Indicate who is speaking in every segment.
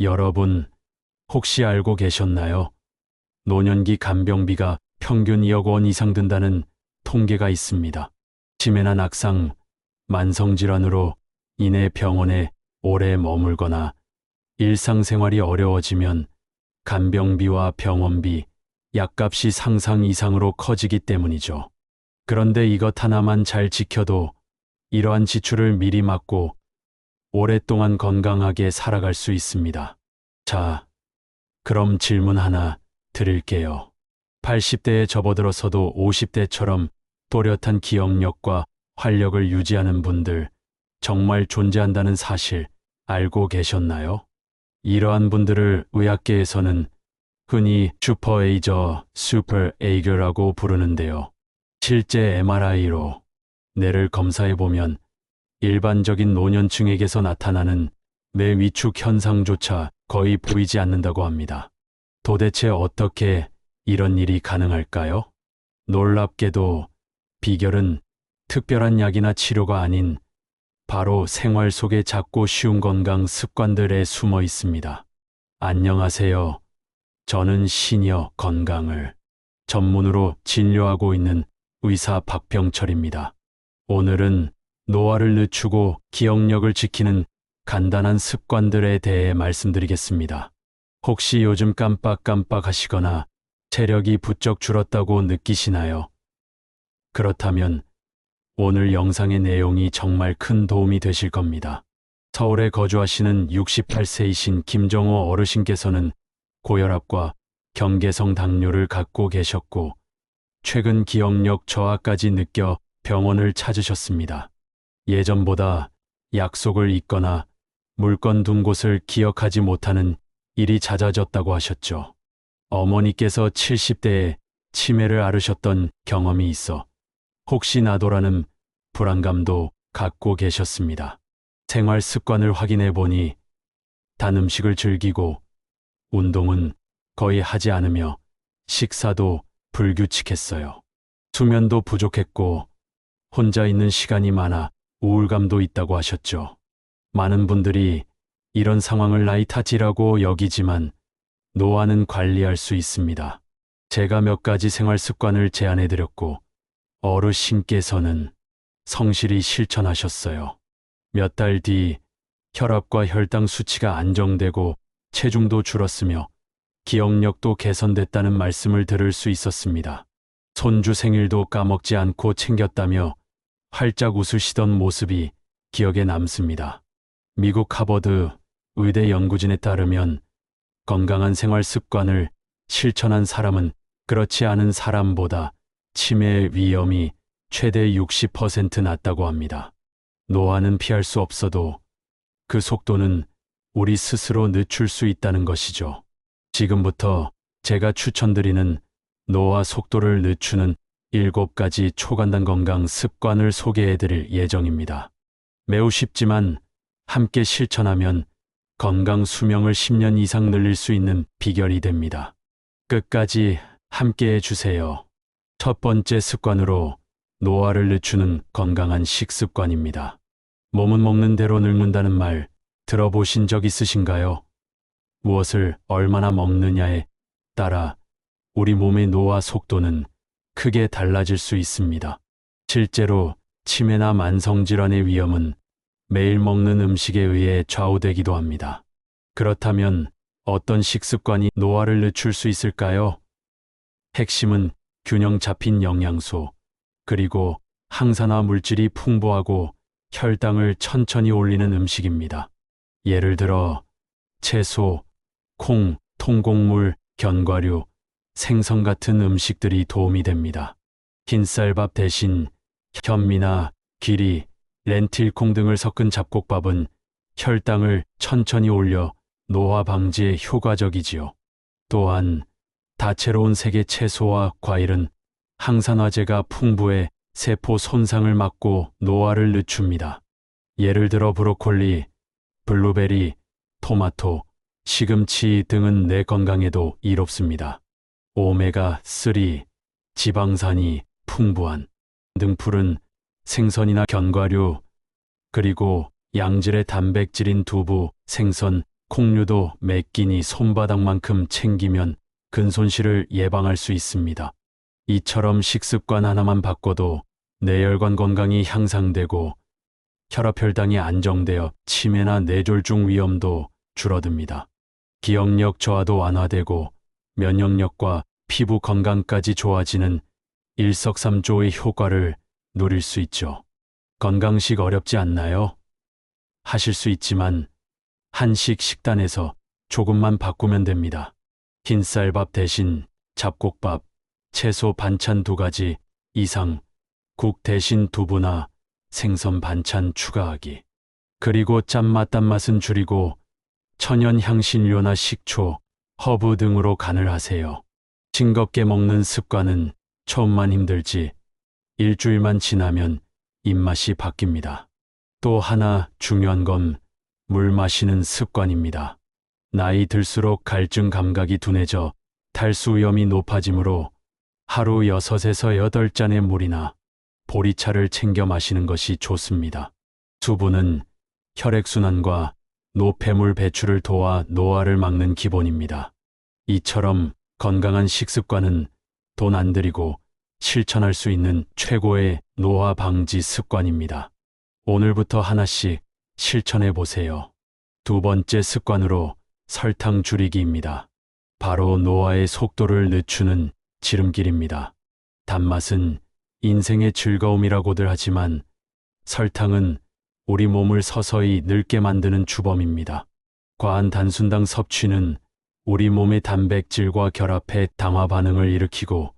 Speaker 1: 여러분, 혹시 알고 계셨나요? 노년기 간병비가 평균 2억 원 이상 든다는 통계가 있습니다. 치매나 낙상, 만성질환으로 인해 병원에 오래 머물거나 일상생활이 어려워지면 간병비와 병원비, 약값이 상상 이상으로 커지기 때문이죠. 그런데 이것 하나만 잘 지켜도 이러한 지출을 미리 막고 오랫동안 건강하게 살아갈 수 있습니다. 자, 그럼 질문 하나 드릴게요. 80대에 접어들어서도 50대처럼 또렷한 기억력과 활력을 유지하는 분들 정말 존재한다는 사실 알고 계셨나요? 이러한 분들을 의학계에서는 흔히 슈퍼에이저, 슈퍼에이저라고 부르는데요. 실제 MRI로 뇌를 검사해보면 일반적인 노년층에게서 나타나는 뇌 위축 현상조차 거의 보이지 않는다고 합니다. 도대체 어떻게 이런 일이 가능할까요? 놀랍게도 비결은 특별한 약이나 치료가 아닌 바로 생활 속의 작고 쉬운 건강 습관들에 숨어 있습니다. 안녕하세요. 저는 시니어 건강을 전문으로 진료하고 있는 의사 박병철입니다. 오늘은 노화를 늦추고 기억력을 지키는 간단한 습관들에 대해 말씀드리겠습니다. 혹시 요즘 깜빡깜빡 하시거나 체력이 부쩍 줄었다고 느끼시나요? 그렇다면 오늘 영상의 내용이 정말 큰 도움이 되실 겁니다. 서울에 거주하시는 68세이신 김정호 어르신께서는 고혈압과 경계성 당뇨를 갖고 계셨고 최근 기억력 저하까지 느껴 병원을 찾으셨습니다. 예전보다 약속을 잊거나 물건 둔 곳을 기억하지 못하는 일이 잦아졌다고 하셨죠. 어머니께서 70대에 치매를 앓으셨던 경험이 있어 혹시 나도라는 불안감도 갖고 계셨습니다. 생활 습관을 확인해 보니 단 음식을 즐기고 운동은 거의 하지 않으며 식사도 불규칙했어요. 수면도 부족했고 혼자 있는 시간이 많아 우울감도 있다고 하셨죠. 많은 분들이 이런 상황을 나이 탓이라고 여기지만 노화는 관리할 수 있습니다. 제가 몇 가지 생활 습관을 제안해 드렸고 어르신께서는 성실히 실천하셨어요. 몇 달 뒤 혈압과 혈당 수치가 안정되고 체중도 줄었으며 기억력도 개선됐다는 말씀을 들을 수 있었습니다. 손주 생일도 까먹지 않고 챙겼다며 활짝 웃으시던 모습이 기억에 남습니다. 미국 하버드 의대 연구진에 따르면 건강한 생활 습관을 실천한 사람은 그렇지 않은 사람보다 치매의 위험이 최대 60% 낮다고 합니다. 노화는 피할 수 없어도 그 속도는 우리 스스로 늦출 수 있다는 것이죠. 지금부터 제가 추천드리는 노화 속도를 늦추는 7가지 초간단 건강 습관을 소개해 드릴 예정입니다. 매우 쉽지만 함께 실천하면 건강 수명을 10년 이상 늘릴 수 있는 비결이 됩니다. 끝까지 함께 해주세요. 첫 번째 습관으로 노화를 늦추는 건강한 식습관입니다. 몸은 먹는 대로 늙는다는 말 들어보신 적 있으신가요? 무엇을 얼마나 먹느냐에 따라 우리 몸의 노화 속도는 크게 달라질 수 있습니다. 실제로 치매나 만성질환의 위험은 매일 먹는 음식에 의해 좌우되기도 합니다. 그렇다면 어떤 식습관이 노화를 늦출 수 있을까요? 핵심은 균형 잡힌 영양소, 그리고 항산화 물질이 풍부하고 혈당을 천천히 올리는 음식입니다. 예를 들어 채소, 콩, 통곡물, 견과류, 생선 같은 음식들이 도움이 됩니다. 흰쌀밥 대신 현미나 귀리, 렌틸콩 등을 섞은 잡곡밥은 혈당을 천천히 올려 노화 방지에 효과적이지요. 또한 다채로운 색의 채소와 과일은 항산화제가 풍부해 세포 손상을 막고 노화를 늦춥니다. 예를 들어 브로콜리, 블루베리, 토마토, 시금치 등은 뇌 건강에도 이롭습니다. 오메가3, 지방산이 풍부한 등푸른 생선이나 견과류, 그리고 양질의 단백질인 두부, 생선, 콩류도 매 끼니 손바닥만큼 챙기면 근손실을 예방할 수 있습니다. 이처럼 식습관 하나만 바꿔도 뇌혈관 건강이 향상되고 혈압혈당이 안정되어 치매나 뇌졸중 위험도 줄어듭니다. 기억력 저하도 완화되고 면역력과 피부 건강까지 좋아지는 일석삼조의 효과를 누릴 수 있죠. 건강식 어렵지 않나요? 하실 수 있지만 한식 식단에서 조금만 바꾸면 됩니다. 흰쌀밥 대신 잡곡밥, 채소 반찬 2가지 이상, 국 대신 두부나 생선 반찬 추가하기. 그리고 짠맛 단맛은 줄이고 천연 향신료나 식초, 허브 등으로 간을 하세요. 싱겁게 먹는 습관은 처음만 힘들지 일주일만 지나면 입맛이 바뀝니다. 또 하나 중요한 건 물 마시는 습관입니다. 나이 들수록 갈증 감각이 둔해져 탈수 위험이 높아지므로 하루 6에서 8잔의 물이나 보리차를 챙겨 마시는 것이 좋습니다. 수분은 혈액순환과 노폐물 배출을 도와 노화를 막는 기본입니다. 이처럼 건강한 식습관은 돈 안 들이고 실천할 수 있는 최고의 노화 방지 습관입니다. 오늘부터 하나씩 실천해 보세요. 2번째 습관으로 설탕 줄이기입니다. 바로 노화의 속도를 늦추는 지름길입니다. 단맛은 인생의 즐거움이라고들 하지만 설탕은 우리 몸을 서서히 늙게 만드는 주범입니다. 과한 단순당 섭취는 우리 몸의 단백질과 결합해 당화 반응을 일으키고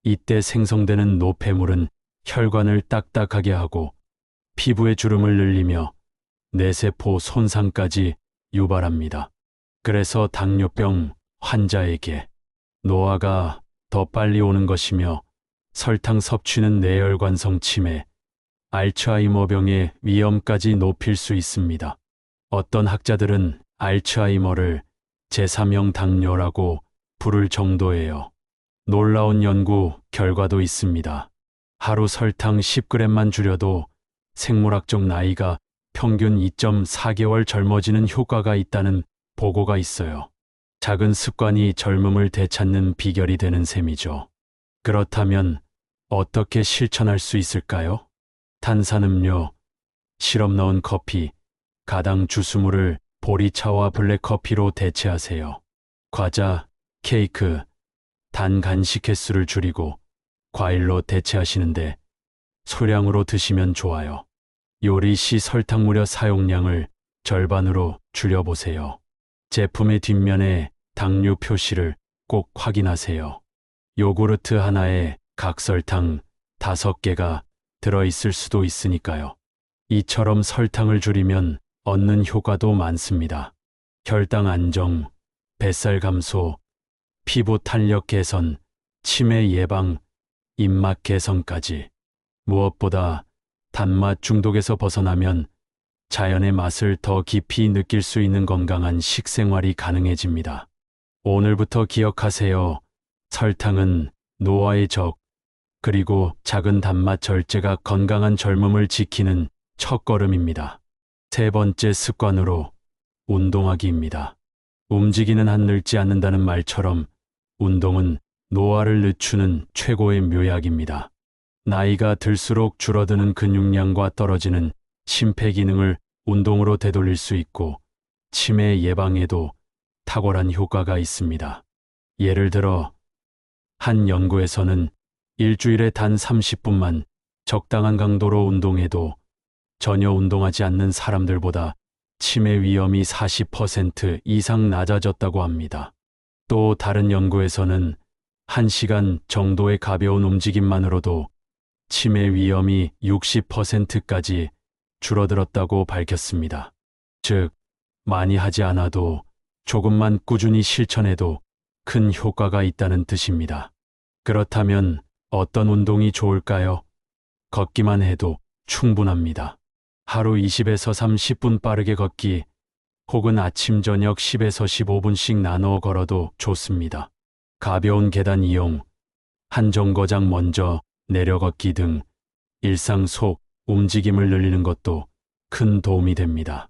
Speaker 1: 이때 생성되는 노폐물은 혈관을 딱딱하게 하고 피부의 주름을 늘리며 뇌세포 손상까지 유발합니다. 그래서 당뇨병 환자에게 노화가 더 빨리 오는 것이며 설탕 섭취는 뇌혈관성 치매, 알츠하이머병의 위험까지 높일 수 있습니다. 어떤 학자들은 알츠하이머를 제3형 당뇨라고 부를 정도예요. 놀라운 연구 결과도 있습니다. 하루 설탕 10g만 줄여도 생물학적 나이가 평균 2.4개월 젊어지는 효과가 있다는 보고가 있어요. 작은 습관이 젊음을 되찾는 비결이 되는 셈이죠. 그렇다면 어떻게 실천할 수 있을까요? 탄산음료, 시럽 넣은 커피, 가당 주스물을 보리차와 블랙커피로 대체하세요. 과자, 케이크, 단 간식 횟수를 줄이고 과일로 대체하시는데 소량으로 드시면 좋아요. 요리 시 설탕 무려 사용량을 절반으로 줄여보세요. 제품의 뒷면에 당류 표시를 꼭 확인하세요. 요구르트 하나에 각설탕 5개가 들어있을 수도 있으니까요. 이처럼 설탕을 줄이면 얻는 효과도 많습니다. 혈당 안정, 뱃살 감소, 피부 탄력 개선, 치매 예방, 입맛 개선까지. 무엇보다 단맛 중독에서 벗어나면 자연의 맛을 더 깊이 느낄 수 있는 건강한 식생활이 가능해집니다. 오늘부터 기억하세요. 설탕은 노화의 적, 그리고 작은 단맛 절제가 건강한 젊음을 지키는 첫걸음입니다. 3번째 습관으로 운동하기입니다. 움직이는 한 늙지 않는다는 말처럼 운동은 노화를 늦추는 최고의 묘약입니다. 나이가 들수록 줄어드는 근육량과 떨어지는 심폐기능을 운동으로 되돌릴 수 있고 치매 예방에도 탁월한 효과가 있습니다. 예를 들어 한 연구에서는 일주일에 단 30분만 적당한 강도로 운동해도 전혀 운동하지 않는 사람들보다 치매 위험이 40% 이상 낮아졌다고 합니다. 또 다른 연구에서는 1시간 정도의 가벼운 움직임만으로도 치매 위험이 60%까지 줄어들었다고 밝혔습니다. 즉, 많이 하지 않아도 조금만 꾸준히 실천해도 큰 효과가 있다는 뜻입니다. 그렇다면 어떤 운동이 좋을까요? 걷기만 해도 충분합니다. 하루 20에서 30분 빠르게 걷기, 혹은 아침 저녁 10에서 15분씩 나눠 걸어도 좋습니다. 가벼운 계단 이용, 한 정거장 먼저 내려 걷기 등 일상 속 움직임을 늘리는 것도 큰 도움이 됩니다.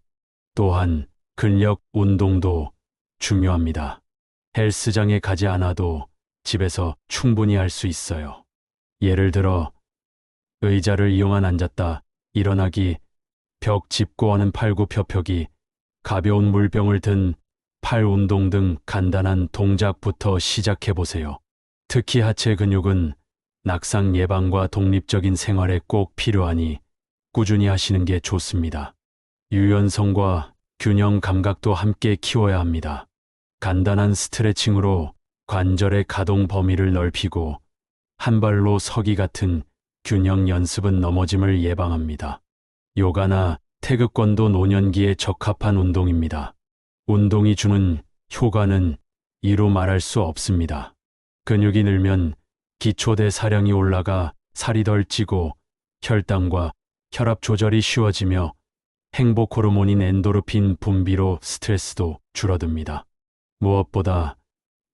Speaker 1: 또한 근력 운동도 중요합니다. 헬스장에 가지 않아도 집에서 충분히 할 수 있어요. 예를 들어 의자를 이용한 앉았다 일어나기, 벽 짚고 하는 팔굽혀펴기, 가벼운 물병을 든 팔 운동 등 간단한 동작부터 시작해 보세요. 특히 하체 근육은 낙상 예방과 독립적인 생활에 꼭 필요하니 꾸준히 하시는 게 좋습니다. 유연성과 균형 감각도 함께 키워야 합니다. 간단한 스트레칭으로 관절의 가동 범위를 넓히고 한 발로 서기 같은 균형 연습은 넘어짐을 예방합니다. 요가나 태극권도 노년기에 적합한 운동입니다. 운동이 주는 효과는 이루 말할 수 없습니다. 근육이 늘면 기초대사량이 올라가 살이 덜 찌고 혈당과 혈압 조절이 쉬워지며 행복 호르몬인 엔도르핀 분비로 스트레스도 줄어듭니다. 무엇보다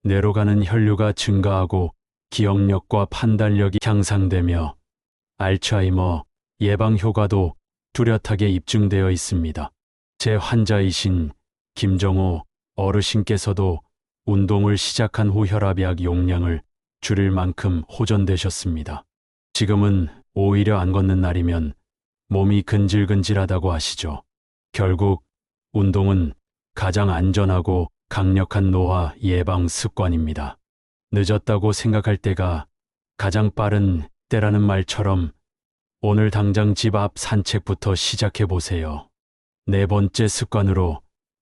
Speaker 1: 뇌로 가는 혈류가 증가하고 기억력과 판단력이 향상되며 알츠하이머 예방 효과도 뚜렷하게 입증되어 있습니다. 제 환자이신 김정호 어르신께서도 운동을 시작한 후 혈압약 용량을 줄일 만큼 호전되셨습니다. 지금은 오히려 안 걷는 날이면 몸이 근질근질하다고 하시죠. 결국 운동은 가장 안전하고 강력한 노화 예방 습관입니다. 늦었다고 생각할 때가 가장 빠른 때라는 말처럼 오늘 당장 집 앞 산책부터 시작해 보세요. 네 번째 습관으로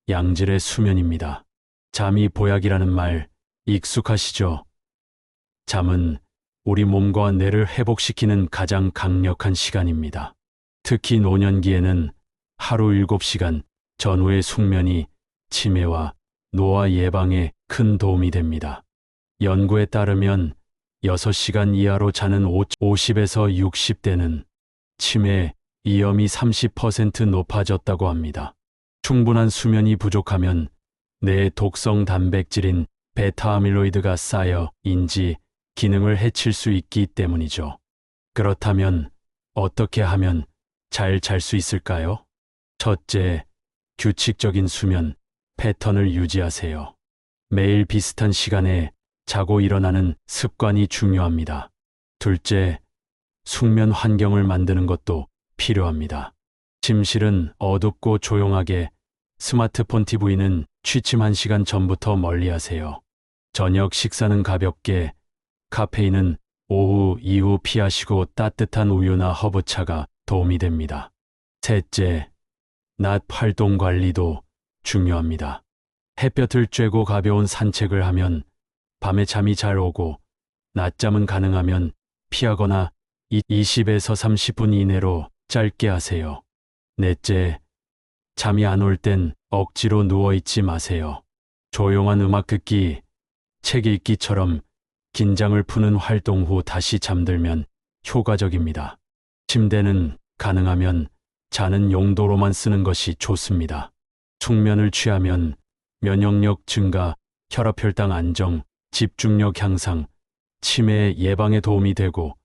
Speaker 1: 양질의 수면입니다. 잠이 보약이라는 말 익숙하시죠? 잠은 우리 몸과 뇌를 회복시키는 가장 강력한 시간입니다. 특히 노년기에는 하루 7시간 전후의 숙면이 치매와 노화 예방에 큰 도움이 됩니다. 연구에 따르면 6시간 이하로 자는 50에서 60대는 치매 위험이 30% 높아졌다고 합니다. 충분한 수면이 부족하면 뇌의 독성 단백질인 베타아밀로이드가 쌓여 인지 기능을 해칠 수 있기 때문이죠. 그렇다면 어떻게 하면 잘 잘 수 있을까요? 첫째, 규칙적인 수면 패턴을 유지하세요. 매일 비슷한 시간에 자고 일어나는 습관이 중요합니다. 둘째, 숙면 환경을 만드는 것도 필요합니다. 침실은 어둡고 조용하게, 스마트폰 TV는 취침 1시간 전부터 멀리하세요. 저녁 식사는 가볍게, 카페인은 오후 이후 피하시고 따뜻한 우유나 허브차가 도움이 됩니다. 셋째, 낮 활동 관리도 중요합니다. 햇볕을 쬐고 가벼운 산책을 하면 밤에 잠이 잘 오고 낮잠은 가능하면 피하거나 20에서 30분 이내로 짧게 하세요. 넷째, 잠이 안 올 땐 억지로 누워있지 마세요. 조용한 음악 듣기, 책 읽기처럼 긴장을 푸는 활동 후 다시 잠들면 효과적입니다. 침대는 가능하면 자는 용도로만 쓰는 것이 좋습니다. 숙면을 취하면 면역력 증가, 혈압혈당 안정, 집중력 향상, 치매 예방에 도움이 되고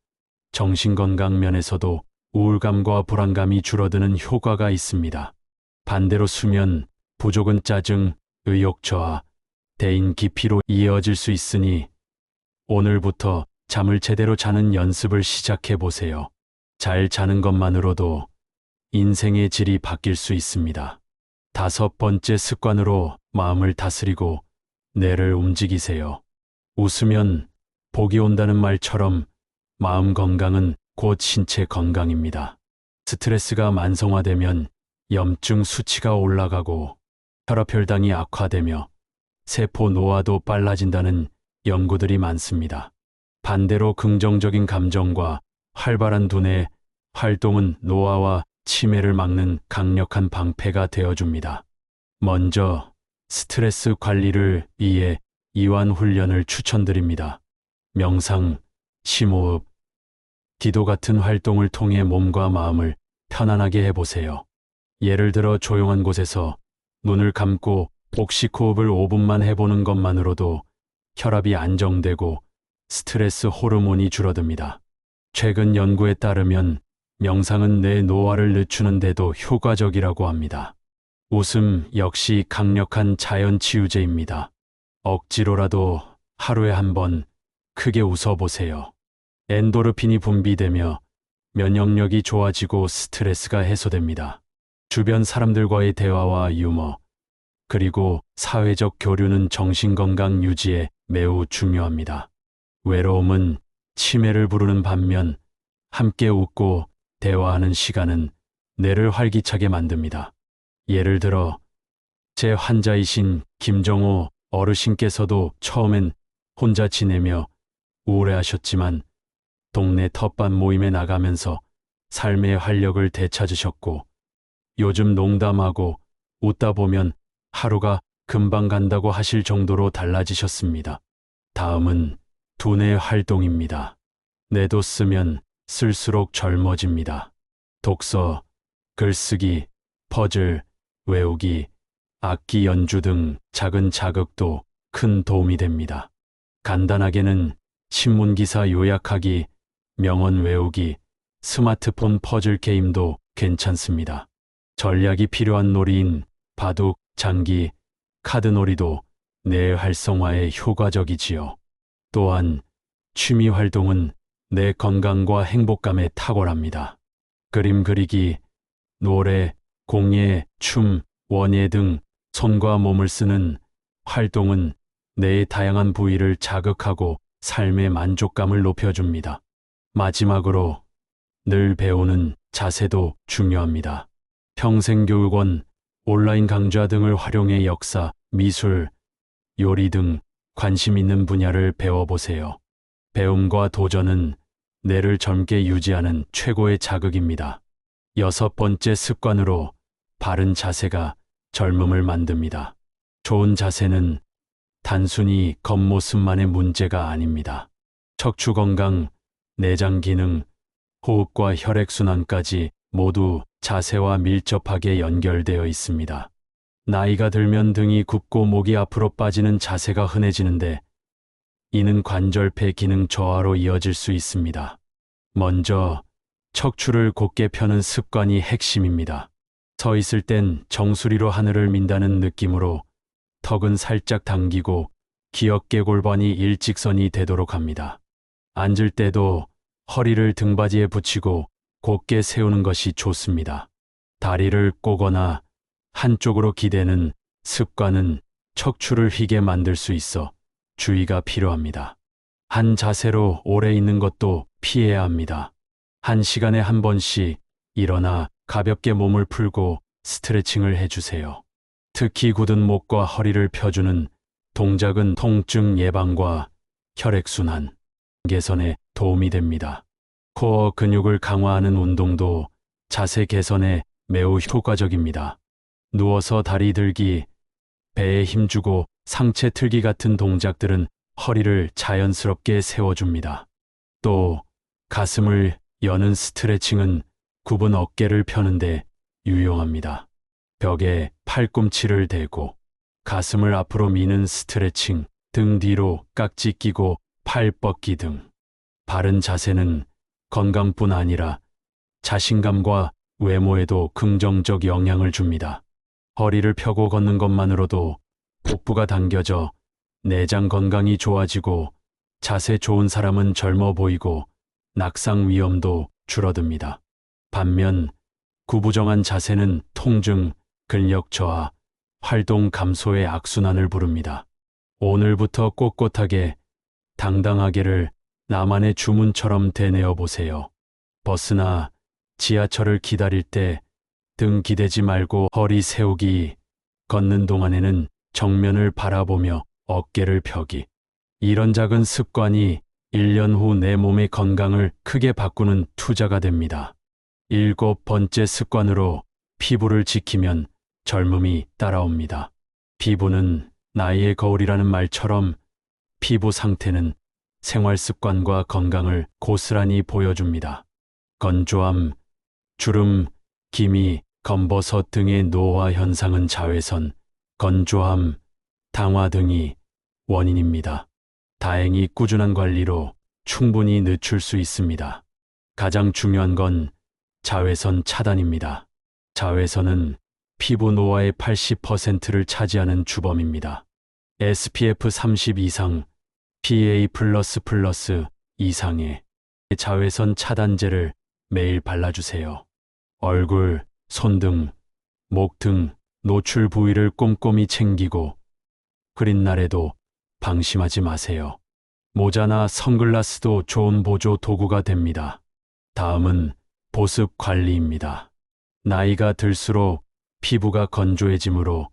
Speaker 1: 정신건강 면에서도 우울감과 불안감이 줄어드는 효과가 있습니다. 반대로 수면 부족은 짜증, 의욕 저하, 대인 기피로 이어질 수 있으니 오늘부터 잠을 제대로 자는 연습을 시작해 보세요. 잘 자는 것만으로도 인생의 질이 바뀔 수 있습니다. 다섯 번째 습관으로 마음을 다스리고 뇌를 움직이세요. 웃으면 복이 온다는 말처럼 마음 건강은 곧 신체 건강입니다. 스트레스가 만성화되면 염증 수치가 올라가고 혈압혈당이 악화되며 세포 노화도 빨라진다는 연구들이 많습니다. 반대로 긍정적인 감정과 활발한 두뇌 활동은 노화와 치매를 막는 강력한 방패가 되어줍니다. 먼저 스트레스 관리를 위해 이완 훈련을 추천드립니다. 명상, 심호흡, 기도 같은 활동을 통해 몸과 마음을 편안하게 해보세요. 예를 들어 조용한 곳에서 눈을 감고 복식 호흡을 5분만 해보는 것만으로도 혈압이 안정되고 스트레스 호르몬이 줄어듭니다. 최근 연구에 따르면 명상은 뇌 노화를 늦추는 데도 효과적이라고 합니다. 웃음 역시 강력한 자연 치유제입니다. 억지로라도 하루에 한 번 크게 웃어보세요. 엔도르핀이 분비되며 면역력이 좋아지고 스트레스가 해소됩니다. 주변 사람들과의 대화와 유머, 그리고 사회적 교류는 정신건강 유지에 매우 중요합니다. 외로움은 치매를 부르는 반면 함께 웃고 대화하는 시간은 뇌를 활기차게 만듭니다. 예를 들어 제 환자이신 김정호 어르신께서도 처음엔 혼자 지내며 우울해하셨지만 동네 텃밭 모임에 나가면서 삶의 활력을 되찾으셨고, 요즘 농담하고 웃다 보면 하루가 금방 간다고 하실 정도로 달라지셨습니다. 다음은 두뇌 활동입니다. 뇌도 쓰면 쓸수록 젊어집니다. 독서, 글쓰기, 퍼즐, 외우기, 악기 연주 등 작은 자극도 큰 도움이 됩니다. 간단하게는 신문기사 요약하기, 명언 외우기, 스마트폰 퍼즐 게임도 괜찮습니다. 전략이 필요한 놀이인 바둑, 장기, 카드놀이도 뇌 활성화에 효과적이지요. 또한 취미 활동은 내 건강과 행복감에 탁월합니다. 그림 그리기, 노래, 공예, 춤, 원예 등 손과 몸을 쓰는 활동은 뇌의 다양한 부위를 자극하고 삶의 만족감을 높여줍니다. 마지막으로 늘 배우는 자세도 중요합니다. 평생교육원, 온라인 강좌 등을 활용해 역사, 미술, 요리 등 관심 있는 분야를 배워보세요. 배움과 도전은 뇌를 젊게 유지하는 최고의 자극입니다. 6번째 습관으로 바른 자세가 젊음을 만듭니다. 좋은 자세는 단순히 겉모습만의 문제가 아닙니다. 척추 건강, 내장 기능, 호흡과 혈액순환까지 모두 자세와 밀접하게 연결되어 있습니다. 나이가 들면 등이 굽고 목이 앞으로 빠지는 자세가 흔해지는데, 이는 관절폐 기능 저하로 이어질 수 있습니다. 먼저 척추를 곧게 펴는 습관이 핵심입니다. 서 있을 땐 정수리로 하늘을 민다는 느낌으로 턱은 살짝 당기고 기어깨 골반이 일직선이 되도록 합니다. 앉을 때도 허리를 등받이에 붙이고 곧게 세우는 것이 좋습니다. 다리를 꼬거나 한쪽으로 기대는 습관은 척추를 휘게 만들 수 있어 주의가 필요합니다. 한 자세로 오래 있는 것도 피해야 합니다. 한 시간에 한 번씩 일어나 가볍게 몸을 풀고 스트레칭을 해주세요. 특히 굳은 목과 허리를 펴주는 동작은 통증 예방과 혈액순환 개선에 도움이 됩니다. 코어 근육을 강화하는 운동도 자세 개선에 매우 효과적입니다. 누워서 다리 들기, 배에 힘주고 상체 틀기 같은 동작들은 허리를 자연스럽게 세워줍니다. 또 가슴을 여는 스트레칭은 굽은 어깨를 펴는데 유용합니다. 벽에 팔꿈치를 대고 가슴을 앞으로 미는 스트레칭, 등 뒤로 깍지 끼고 팔 뻗기 등. 바른 자세는 건강뿐 아니라 자신감과 외모에도 긍정적 영향을 줍니다. 허리를 펴고 걷는 것만으로도 복부가 당겨져 내장 건강이 좋아지고, 자세 좋은 사람은 젊어 보이고 낙상 위험도 줄어듭니다. 반면 구부정한 자세는 통증, 근력 저하, 활동 감소의 악순환을 부릅니다. 오늘부터 꼿꼿하게, 당당하게를 나만의 주문처럼 되뇌어 보세요. 버스나 지하철을 기다릴 때 등 기대지 말고 허리 세우기, 걷는 동안에는 정면을 바라보며 어깨를 펴기. 이런 작은 습관이 1년 후 내 몸의 건강을 크게 바꾸는 투자가 됩니다. 7번째 습관으로 피부를 지키면 젊음이 따라옵니다. 피부는 나이의 거울이라는 말처럼 피부 상태는 생활 습관과 건강을 고스란히 보여줍니다. 건조함, 주름, 기미, 검버섯 등의 노화 현상은 자외선, 건조함, 당화 등이 원인입니다. 다행히 꾸준한 관리로 충분히 늦출 수 있습니다. 가장 중요한 건 자외선 차단입니다. 자외선은 피부 노화의 80%를 차지하는 주범입니다. SPF 30 이상, PA++ 이상의 자외선 차단제를 매일 발라주세요. 얼굴, 손 등, 목 등 노출 부위를 꼼꼼히 챙기고 흐린 날에도 방심하지 마세요. 모자나 선글라스도 좋은 보조 도구가 됩니다. 다음은 보습 관리입니다. 나이가 들수록 피부가 건조해지므로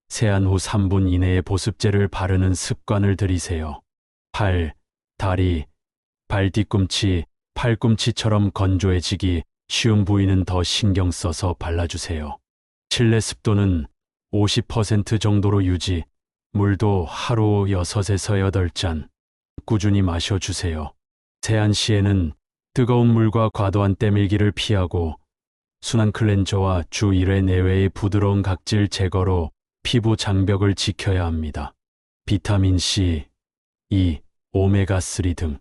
Speaker 1: 세안 후 3분 이내에 보습제를 바르는 습관을 들이세요. 팔, 다리, 발 뒤꿈치, 팔꿈치처럼 건조해지기 쉬운 부위는 더 신경 써서 발라주세요. 실내 습도는 50% 정도로 유지, 물도 하루 6에서 8잔 꾸준히 마셔주세요. 세안 시에는 뜨거운 물과 과도한 때밀기를 피하고 순한 클렌저와 주 1회 내외의 부드러운 각질 제거로 피부 장벽을 지켜야 합니다. 비타민C, E, 오메가3 등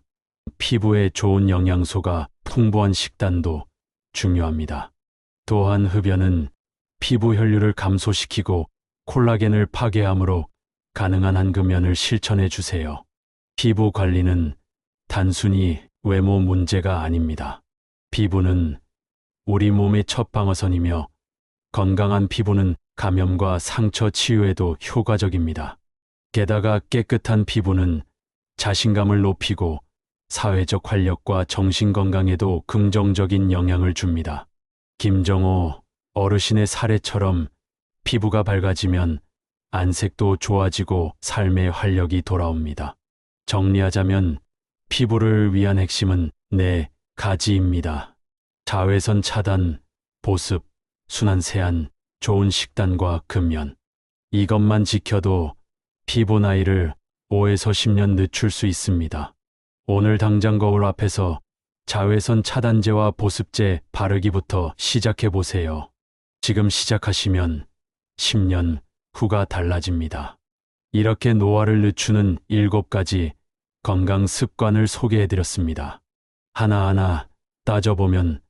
Speaker 1: 피부에 좋은 영양소가 풍부한 식단도 중요합니다. 또한 흡연은 피부 혈류를 감소시키고 콜라겐을 파괴하므로 가능한 한 금연을 실천해 주세요. 피부 관리는 단순히 외모 문제가 아닙니다. 피부는 우리 몸의 첫 방어선이며 건강한 피부는 감염과 상처 치유에도 효과적입니다. 게다가 깨끗한 피부는 자신감을 높이고 사회적 활력과 정신 건강에도 긍정적인 영향을 줍니다. 김정호 어르신의 사례처럼 피부가 밝아지면 안색도 좋아지고 삶의 활력이 돌아옵니다. 정리하자면 피부를 위한 핵심은 4가지입니다. 자외선 차단, 보습, 순한 세안, 좋은 식단과 금연. 이것만 지켜도 피부 나이를 5에서 10년 늦출 수 있습니다. 오늘 당장 거울 앞에서 자외선 차단제와 보습제 바르기부터 시작해 보세요. 지금 시작하시면 10년 후가 달라집니다. 이렇게 노화를 늦추는 7가지 건강 습관을 소개해 드렸습니다. 하나하나 따져보면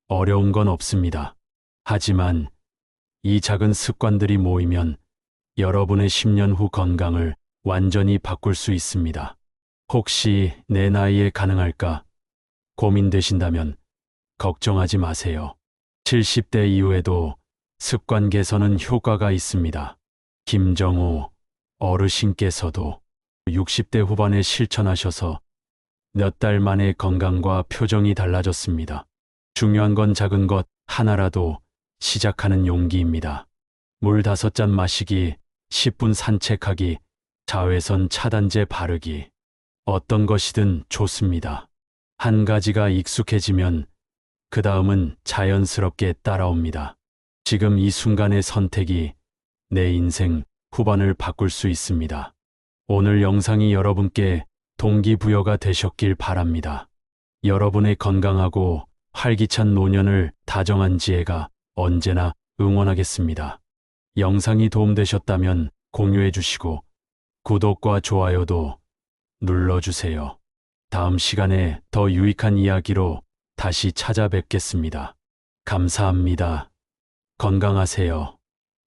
Speaker 1: 어려운 건 없습니다. 하지만 이 작은 습관들이 모이면 여러분의 10년 후 건강을 완전히 바꿀 수 있습니다. 혹시 내 나이에 가능할까 고민되신다면 걱정하지 마세요. 70대 이후에도 습관 개선은 효과가 있습니다. 김정호 어르신께서도 60대 후반에 실천하셔서 몇 달 만에 건강과 표정이 달라졌습니다. 중요한 건 작은 것 하나라도 시작하는 용기입니다. 물 5잔 마시기, 10분 산책하기, 자외선 차단제 바르기. 어떤 것이든 좋습니다. 한 가지가 익숙해지면 그 다음은 자연스럽게 따라옵니다. 지금 이 순간의 선택이 내 인생 후반을 바꿀 수 있습니다. 오늘 영상이 여러분께 동기부여가 되셨길 바랍니다. 여러분의 건강하고 활기찬 노년을 다정한 지혜가 언제나 응원하겠습니다. 영상이 도움되셨다면 공유해 주시고 구독과 좋아요도 눌러주세요. 다음 시간에 더 유익한 이야기로 다시 찾아뵙겠습니다. 감사합니다. 건강하세요.